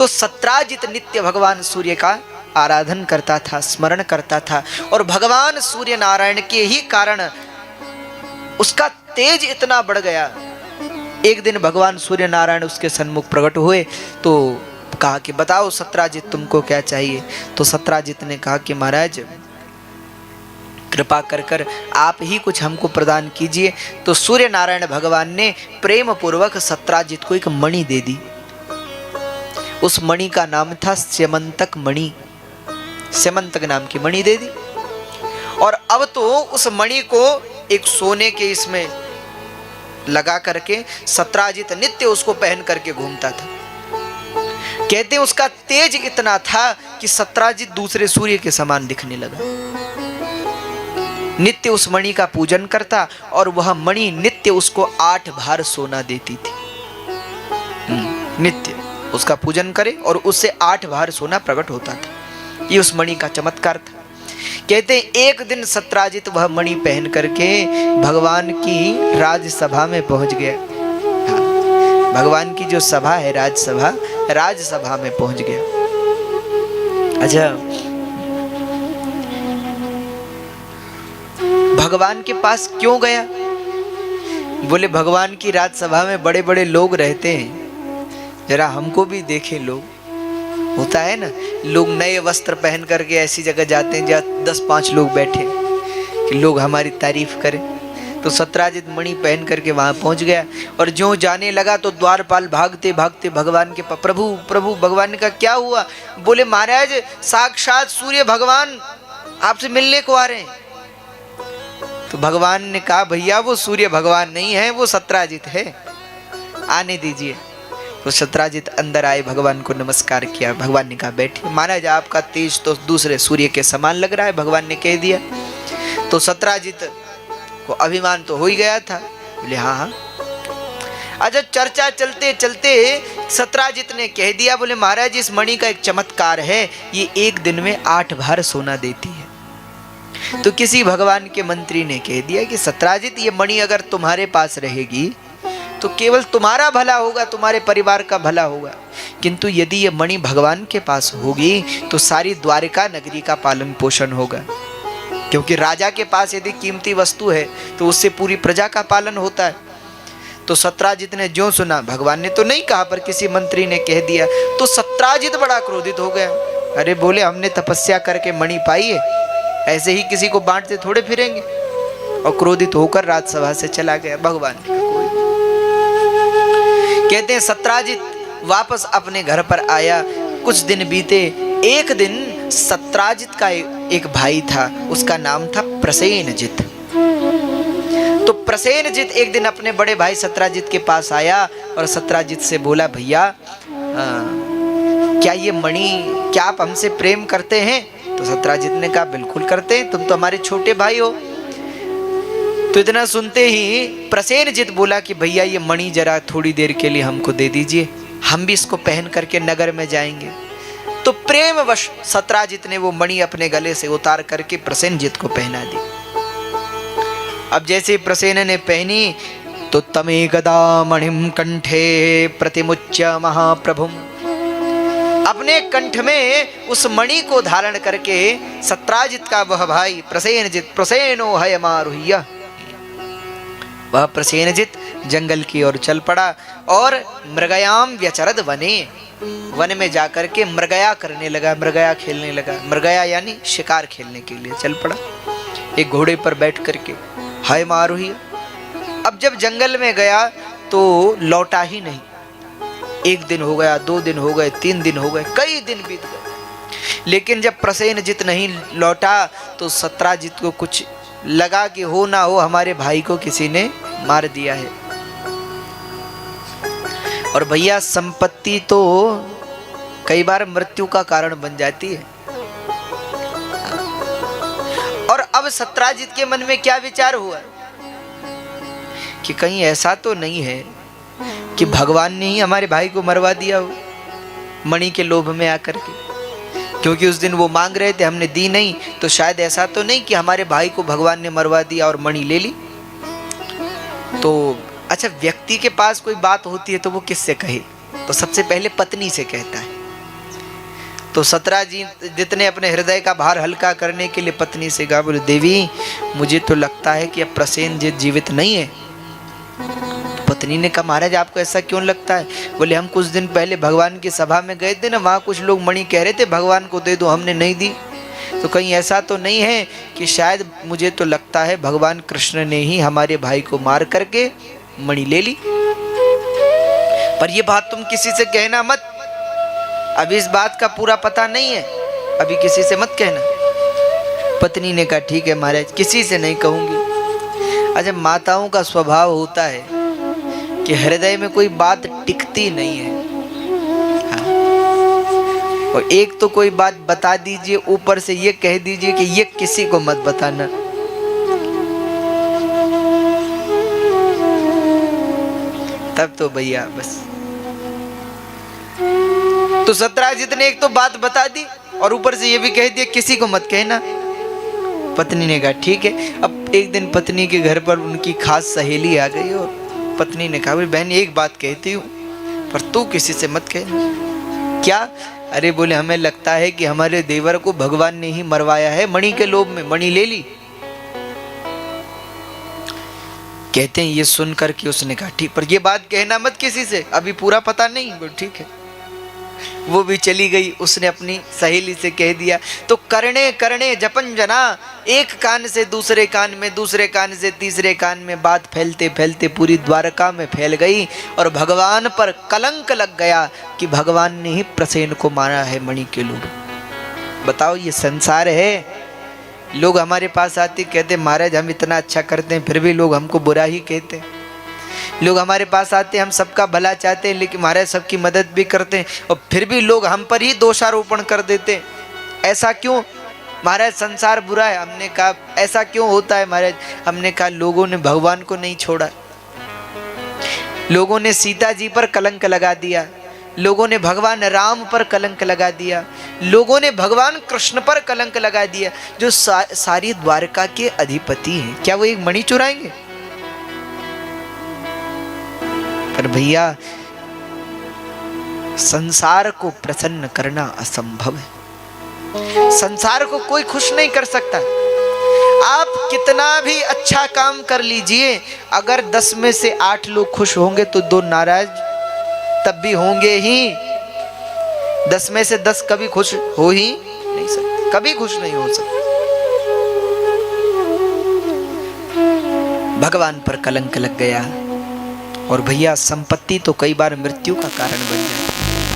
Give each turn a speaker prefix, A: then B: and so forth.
A: तो सत्राजित नित्य भगवान सूर्य का आराधन करता था, स्मरण करता था, और भगवान सूर्य नारायण के ही कारण उसका तेज इतना बढ़ गया। एक दिन भगवान सूर्य नारायण उसके सन्मुख प्रकट हुए तो कहा कि बताओ सत्राजित तुमको क्या चाहिए। तो सत्राजित ने कहा कि महाराज कृपा कर कर आप ही कुछ हमको प्रदान कीजिए। तो सूर्य नारायण भगवान ने प्रेम पूर्वक सत्राजित को एक मणि दे दी। उस मणि का नाम था स्यमंतक मणि। स्यमंतक नाम की मणि दे दी। और अब तो उस मणि को एक सोने के इसमें लगा करके सत्राजित नित्य उसको पहन करके घूमता था। कहते हैं उसका तेज इतना था कि सत्राजित दूसरे सूर्य के समान दिखने लगा। नित्य उस मणि का पूजन करता और वह मणि नित्य उसको 8 भार सोना देती थी। नित्य उसका पूजन करे और उससे 8 भार सोना प्रकट होता था। ये उस मणि का चमत्कार था। कहते हैं एक दिन सत्राजित वह मणि पहन करके भगवान की राजसभा में पहुंच गया। भगवान की जो सभा है राजसभा, राजसभा में पहुंच गया। अच्छा, भगवान के पास क्यों गया? बोले भगवान की राजसभा में बड़े बड़े लोग रहते हैं, जरा हमको भी देखे लोग। होता है ना, लोग नए वस्त्र पहन करके ऐसी जगह जाते हैं जहाँ 10-5 लोग बैठे कि लोग हमारी तारीफ करें। तो सत्राजित मणि पहन करके वहां पहुंच गया और जो जाने लगा तो द्वारपाल भागते भागते भगवान के प्रभु प्रभु। भगवान का क्या हुआ? बोले महाराज साक्षात सूर्य भगवान आपसे मिलने को आ रहे हैं। तो भगवान ने कहा भैया वो सूर्य भगवान नहीं है, वो सत्राजित है, आने दीजिए। तो सत्राजित अंदर आए, भगवान को नमस्कार किया। भगवान ने कहा बैठिए। महाराज आपका तेज तो दूसरे सूर्य के समान लग रहा है, भगवान ने कह दिया। तो सत्राजित को अभिमान तो हो ही गया था। बोले हाँ हाँ। अच्छा, चर्चा चलते चलते सत्राजित ने कह दिया, बोले महाराज इस मणि का एक चमत्कार है, ये एक दिन में 8 भार सोना देती है। तो किसी भगवान के मंत्री ने कह दिया कि सत्राजित ये मणि अगर तुम्हारे पास रहेगी तो केवल तुम्हारा भला होगा, तुम्हारे परिवार का भला होगा, किंतु यदि ये मणि भगवान के पास होगी तो सारी द्वारिका नगरी का पालन पोषण होगा। क्योंकि राजा के पास यदि कीमती वस्तु है तो उससे पूरी प्रजा का पालन होता है। तो सत्राजित ने जो सुना, भगवान ने तो नहीं कहा पर किसी मंत्री ने कह दिया, तो सत्राजित बड़ा क्रोधित हो गया। अरे बोले हमने तपस्या करके मणि पाई है, ऐसे ही किसी को बांटते थोड़े फिरेंगे। और क्रोधित होकर राजसभा से चला गया। भगवान ने कहते हैं सत्राजित वापस अपने घर पर आया। कुछ दिन बीते। एक दिन सत्राजित का एक भाई था, उसका नाम था प्रसेनजित। तो प्रसेनजित एक दिन अपने बड़े भाई सत्राजित के पास आया और सत्राजित से बोला भैया क्या ये मणि, क्या आप हमसे प्रेम करते हैं? तो सत्राजित ने कहा बिल्कुल करते हैं, तुम तो हमारे छोटे भाई हो। तो इतना सुनते ही प्रसेनजित बोला कि भैया ये मणि जरा थोड़ी देर के लिए हमको दे दीजिए, हम भी इसको पहन करके नगर में जाएंगे। तो प्रेमवश सत्राजित ने वो मणि अपने गले से उतार करके प्रसेनजित को पहना दी। अब जैसे प्रसेन ने पहनी तो तमे गदा मणिम कंठे प्रतिमुच्य महाप्रभुम, अपने कंठ में उस मणि को धारण करके सत्राजित का वह भाई प्रसेनजित प्रसेनो हयमारुह्य, वह प्रसेनजित जंगल की ओर चल पड़ा और मृगयाम व्यचरद वने, वन में जाकर के मृगया करने लगा, मृगया खेलने लगा। मृगया यानी शिकार खेलने के लिए चल पड़ा एक घोड़े पर बैठ करके, हयमारुह्य। अब जब जंगल में गया तो लौटा ही नहीं। 1 दिन हो गया, 2 दिन हो गए, 3 दिन हो गए, कई दिन बीत गए। लेकिन जब प्रसेनजित नहीं लौटा तो सत्राजित को कुछ लगा कि हो ना हो हमारे भाई को किसी ने मार दिया है। और भैया संपत्ति तो कई बार मृत्यु का कारण बन जाती है। और अब सत्राजित के मन में क्या विचार हुआ कि कहीं ऐसा तो नहीं है कि भगवान ने ही हमारे भाई को मरवा दिया हो मणि के लोभ में आकर के। क्योंकि उस दिन वो मांग रहे थे, हमने दी नहीं, तो शायद ऐसा तो नहीं कि हमारे भाई को भगवान ने मरवा दिया और मणि ले ली। तो अच्छा, व्यक्ति के पास कोई बात होती है तो वो किससे कहे? तो सबसे पहले पत्नी से कहता है। तो सतराजी जितने अपने हृदय का भार हल्का करने के लिए पत्नी से कहा, बोले देवी मुझे तो लगता है कि अब प्रसेनजीत जीवित नहीं है। पत्नी ने कहा, महाराज आपको ऐसा क्यों लगता है? बोले हम कुछ दिन पहले भगवान की सभा में गए थे ना, वहाँ कुछ लोग मणि कह रहे थे भगवान को दे दो, हमने नहीं दी। तो कहीं ऐसा तो नहीं है कि शायद, मुझे तो लगता है भगवान कृष्ण ने ही हमारे भाई को मार करके मणि ले ली। पर ये बात तुम किसी से कहना मत, अभी इस बात का पूरा पता नहीं है, अभी किसी से मत कहना। पत्नी ने कहा ठीक है महाराज, किसी से नहीं कहूंगी। अच्छा, माताओं का स्वभाव होता है कि हृदय में कोई बात टिकती नहीं है। हाँ। और एक तो कोई बात बता दीजिए, ऊपर से ये कह दीजिए कि ये किसी को मत बताना। तब तो भैया बस। तो सतराजित ने एक तो बात बता दी और ऊपर से ये भी कह दिया किसी को मत कहना। पत्नी ने कहा ठीक है। अब एक दिन पत्नी के घर पर उनकी खास सहेली आ गई और पत्नी ने कहा, बहन एक बात कहती हूँ पर तू किसी से मत कहना। क्या? अरे बोले हमें लगता है कि हमारे देवर को भगवान ने ही मरवाया है, मणि के लोभ में मणि ले ली। कहते हैं ये सुनकर के उसने कहा ठीक, पर ये बात कहना मत किसी से, अभी पूरा पता नहीं। बोले ठीक है। वो भी चली गई, उसने अपनी सहेली से कह दिया। तो करने करने जपन जना, एक कान से दूसरे कान में, दूसरे कान से तीसरे कान में बात फैलते फैलते पूरी द्वारका में फैल गई और भगवान पर कलंक लग गया कि भगवान ने ही प्रसेन को मारा है मणि के लोभ। बताओ, ये संसार है। लोग हमारे पास आते कहते महाराज हम इतना अच्छा करते हैं फिर भी लोग हमको बुरा ही कहते हैं। लोग हमारे पास आते हम सबका भला चाहते हैं लेकिन महाराज सबकी मदद भी करते हैं और फिर भी लोग हम पर ही दोषारोपण कर देते हैं। ऐसा क्यों महाराज? संसार बुरा है। हमने कहा ऐसा क्यों होता है महाराज? हमने कहा लोगों ने भगवान को नहीं छोड़ा, लोगों ने सीता जी पर कलंक लगा दिया, लोगों ने भगवान राम पर कलंक लगा दिया, लोगों ने भगवान कृष्ण पर कलंक लगा दिया, जो सारी द्वारका के अधिपति हैं। क्या वो एक मणि चुराएंगे? पर भैया संसार को प्रसन्न करना असंभव है। संसार को कोई खुश नहीं कर सकता। आप कितना भी अच्छा काम कर लीजिए, अगर 10 में से 8 लोग खुश होंगे तो 2 नाराज तब भी होंगे ही। 10 में से 10 कभी खुश हो ही नहीं सकते, कभी खुश नहीं हो सकते। भगवान पर कलंक लग गया और भैया संपत्ति तो कई बार मृत्यु का कारण बन जाए।